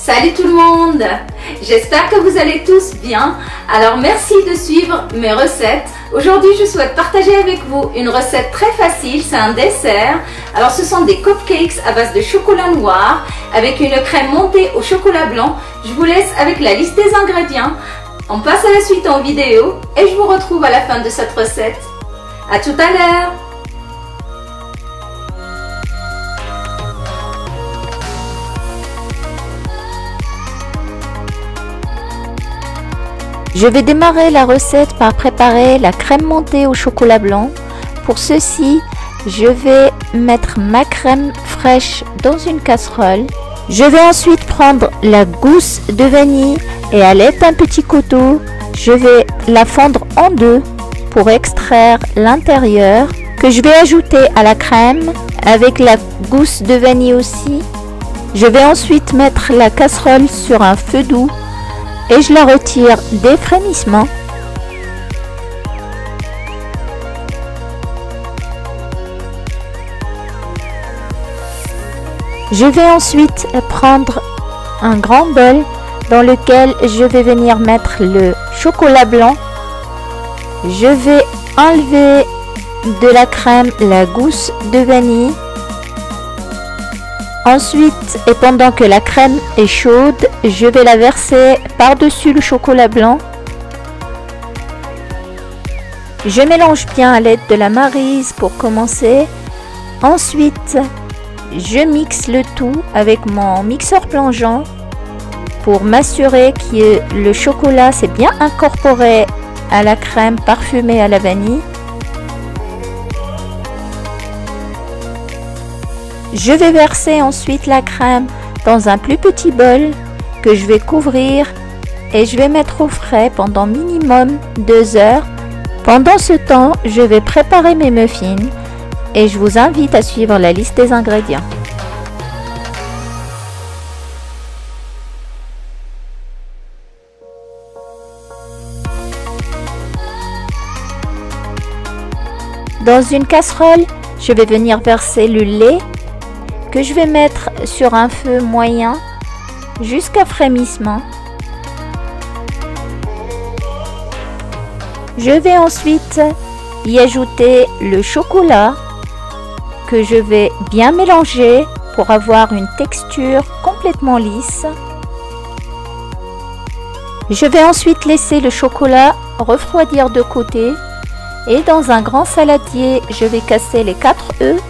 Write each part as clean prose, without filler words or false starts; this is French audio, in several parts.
Salut tout le monde! J'espère que vous allez tous bien. Alors merci de suivre mes recettes. Aujourd'hui je souhaite partager avec vous une recette très facile, c'est un dessert. Alors ce sont des cupcakes à base de chocolat noir avec une crème montée au chocolat blanc. Je vous laisse avec la liste des ingrédients. On passe à la suite en vidéo et je vous retrouve à la fin de cette recette. À tout à l'heure! Je vais démarrer la recette par préparer la crème montée au chocolat blanc. Pour ceci, je vais mettre ma crème fraîche dans une casserole. Je vais ensuite prendre la gousse de vanille et à l'aide d'un petit couteau, je vais la fendre en deux pour extraire l'intérieur que je vais ajouter à la crème avec la gousse de vanille aussi. Je vais ensuite mettre la casserole sur un feu doux et je la retire des frémissements. Je vais ensuite prendre un grand bol dans lequel je vais venir mettre le chocolat blanc. Je vais enlever de la crème la gousse de vanille. Ensuite, et pendant que la crème est chaude, je vais la verser par-dessus le chocolat blanc. Je mélange bien à l'aide de la maryse pour commencer. Ensuite, je mixe le tout avec mon mixeur plongeant pour m'assurer que le chocolat s'est bien incorporé à la crème parfumée à la vanille. Je vais verser ensuite la crème dans un plus petit bol que je vais couvrir et je vais mettre au frais pendant minimum 2 heures. Pendant ce temps, je vais préparer mes muffins et je vous invite à suivre la liste des ingrédients. Dans une casserole, je vais venir verser le lait que je vais mettre sur un feu moyen jusqu'à frémissement. Je vais ensuite y ajouter le chocolat que je vais bien mélanger pour avoir une texture complètement lisse. Je vais ensuite laisser le chocolat refroidir de côté et dans un grand saladier, je vais casser les 4 œufs.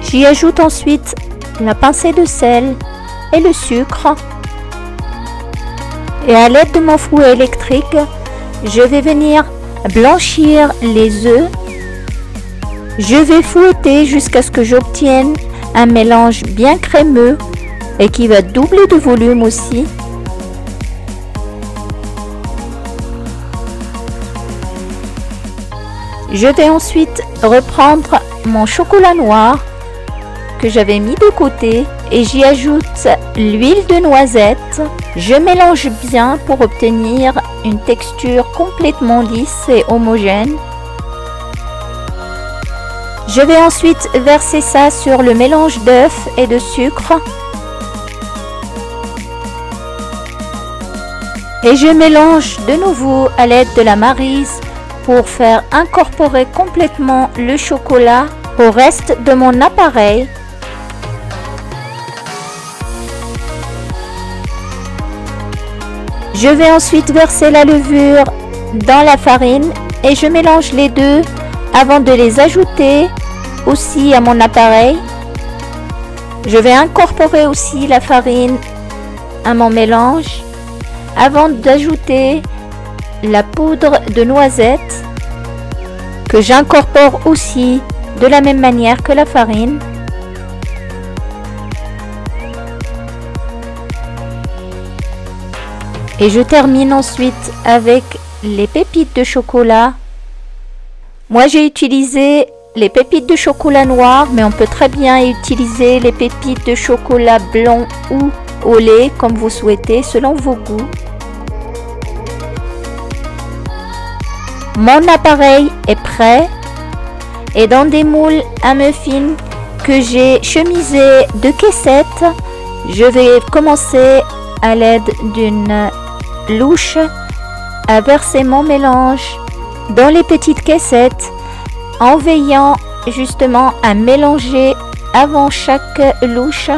J'y ajoute ensuite la pincée de sel et le sucre. Et à l'aide de mon fouet électrique, je vais venir blanchir les œufs. Je vais fouetter jusqu'à ce que j'obtienne un mélange bien crémeux et qui va doubler de volume aussi. Je vais ensuite reprendre mon chocolat noir que j'avais mis de côté et j'y ajoute l'huile de noisette. Je mélange bien pour obtenir une texture complètement lisse et homogène. Je vais ensuite verser ça sur le mélange d'œufs et de sucre. Et je mélange de nouveau à l'aide de la maryse pour faire incorporer complètement le chocolat au reste de mon appareil. Je vais ensuite verser la levure dans la farine et je mélange les deux avant de les ajouter aussi à mon appareil. Je vais incorporer aussi la farine à mon mélange avant d'ajouter la poudre de noisette que j'incorpore aussi de la même manière que la farine. Et je termine ensuite avec les pépites de chocolat. Moi j'ai utilisé les pépites de chocolat noir, mais on peut très bien utiliser les pépites de chocolat blanc ou au lait comme vous souhaitez selon vos goûts. Mon appareil est prêt Et dans des moules à muffins que j'ai chemisé de caissettes, je vais commencer à l'aide d'une louche à verser mon mélange dans les petites caissettes en veillant justement à mélanger avant chaque louche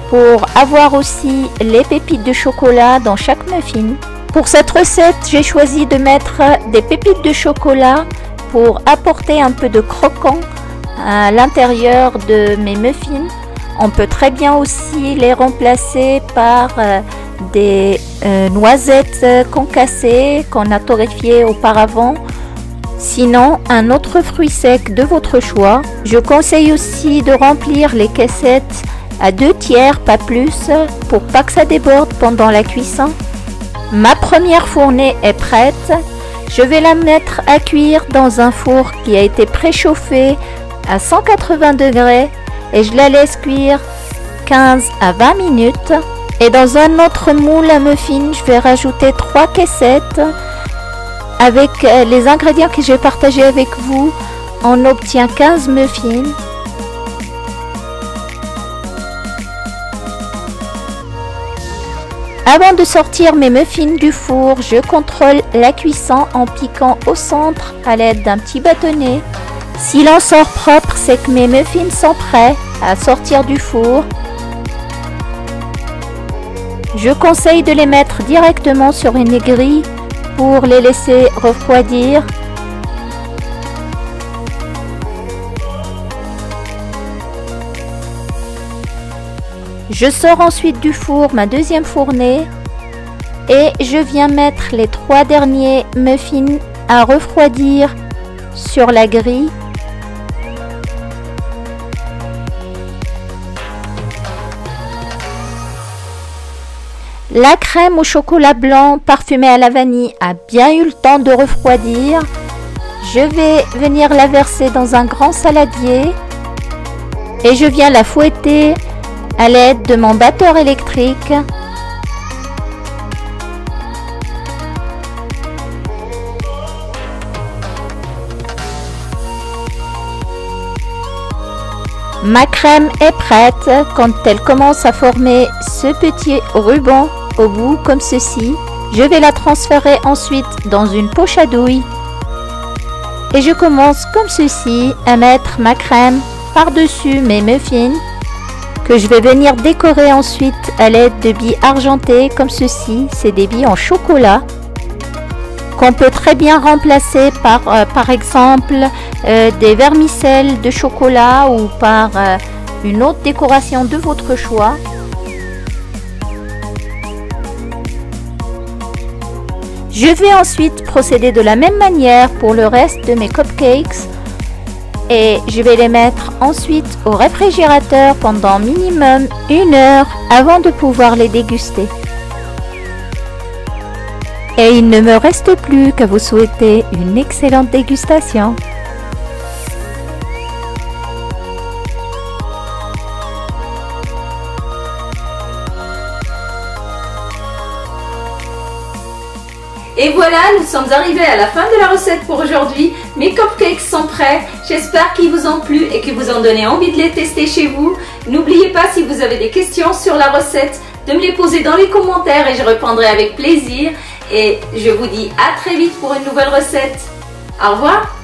pour avoir aussi les pépites de chocolat dans chaque muffin. Pour cette recette, j'ai choisi de mettre des pépites de chocolat pour apporter un peu de croquant à l'intérieur de mes muffins. On peut très bien aussi les remplacer par des noisettes concassées qu'on a torréfiées auparavant. Sinon, un autre fruit sec de votre choix. Je conseille aussi de remplir les caissettes à 2/3, pas plus, pour pas que ça déborde pendant la cuisson. Ma première fournée est prête. Je vais la mettre à cuire dans un four qui a été préchauffé à 180 degrés et je la laisse cuire 15 à 20 minutes. Et dans un autre moule à muffins, je vais rajouter 3 caissettes. Avec les ingrédients que j'ai partagés avec vous, on obtient 15 muffins. Avant de sortir mes muffins du four, je contrôle la cuisson en piquant au centre à l'aide d'un petit bâtonnet. S'il en sort propre, c'est que mes muffins sont prêts à sortir du four. Je conseille de les mettre directement sur une grille pour les laisser refroidir. Je sors ensuite du four ma deuxième fournée et je viens mettre les 3 derniers muffins à refroidir sur la grille. La crème au chocolat blanc parfumée à la vanille a bien eu le temps de refroidir. Je vais venir la verser dans un grand saladier et je viens la fouetter à l'aide de mon batteur électrique. Ma crème est prête. Quand elle commence à former ce petit ruban au bout comme ceci, je vais la transférer ensuite dans une poche à douille et je commence comme ceci à mettre ma crème par-dessus mes muffins que je vais venir décorer ensuite à l'aide de billes argentées comme ceci. C'est des billes en chocolat qu'on peut très bien remplacer par exemple des vermicelles de chocolat ou par une autre décoration de votre choix. Je vais ensuite procéder de la même manière pour le reste de mes cupcakes et je vais les mettre ensuite au réfrigérateur pendant minimum 1 heure avant de pouvoir les déguster. Et il ne me reste plus qu'à vous souhaiter une excellente dégustation. Et voilà, nous sommes arrivés à la fin de la recette pour aujourd'hui. Mes cupcakes sont prêts. J'espère qu'ils vous ont plu et que vous en donnez envie de les tester chez vous. N'oubliez pas, si vous avez des questions sur la recette, de me les poser dans les commentaires et je répondrai avec plaisir. Et je vous dis à très vite pour une nouvelle recette. Au revoir!